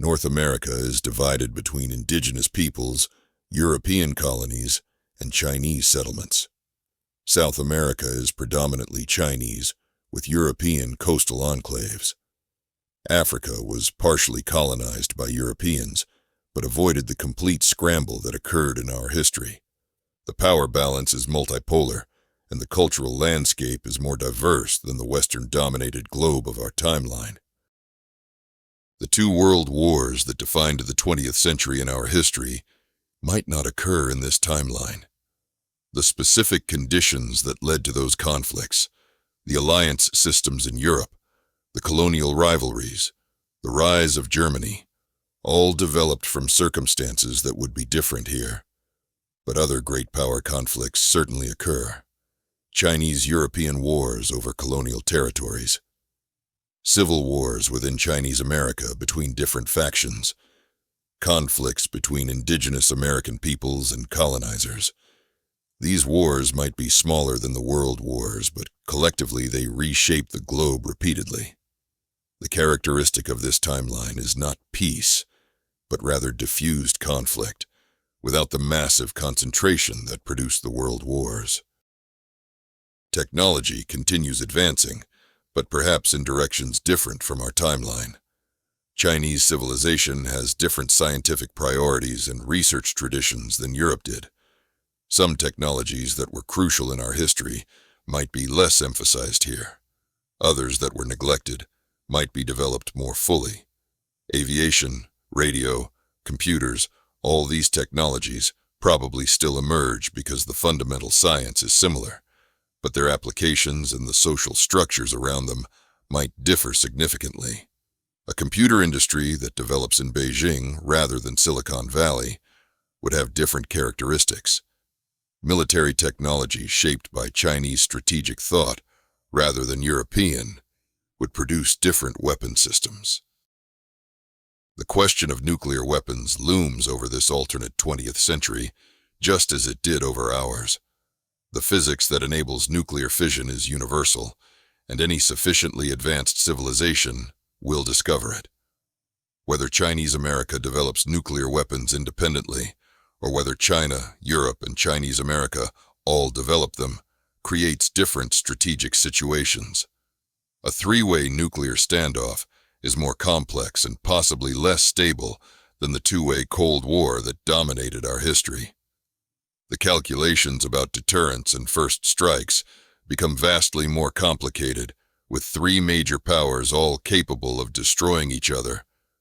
North America is divided between indigenous peoples, European colonies, and Chinese settlements. South America is predominantly Chinese, with European coastal enclaves. Africa was partially colonized by Europeans, but avoided the complete scramble that occurred in our history. The power balance is multipolar, and the cultural landscape is more diverse than the Western-dominated globe of our timeline. The two world wars that defined the 20th century in our history might not occur in this timeline. The specific conditions that led to those conflicts, the alliance systems in Europe, the colonial rivalries, the rise of Germany, all developed from circumstances that would be different here. But other great power conflicts certainly occur. Chinese-European wars over colonial territories, civil wars within Chinese America between different factions, conflicts between indigenous American peoples and colonizers. These wars might be smaller than the world wars, but collectively they reshape the globe repeatedly. The characteristic of this timeline is not peace, but rather diffused conflict, without the massive concentration that produced the world wars. Technology continues advancing, but perhaps in directions different from our timeline. Chinese civilization has different scientific priorities and research traditions than Europe did. Some technologies that were crucial in our history might be less emphasized here. Others that were neglected might be developed more fully. Aviation, radio, computers, all these technologies probably still emerge because the fundamental science is similar, but their applications and the social structures around them might differ significantly. A computer industry that develops in Beijing rather than Silicon Valley would have different characteristics. Military technology shaped by Chinese strategic thought rather than European would produce different weapon systems. The question of nuclear weapons looms over this alternate 20th century, just as it did over ours. The physics that enables nuclear fission is universal, and any sufficiently advanced civilization will discover it. Whether Chinese America develops nuclear weapons independently, or whether China, Europe, and Chinese America all develop them, creates different strategic situations. A three-way nuclear standoff is more complex and possibly less stable than the two-way Cold War that dominated our history. The calculations about deterrence and first strikes become vastly more complicated, with three major powers all capable of destroying each other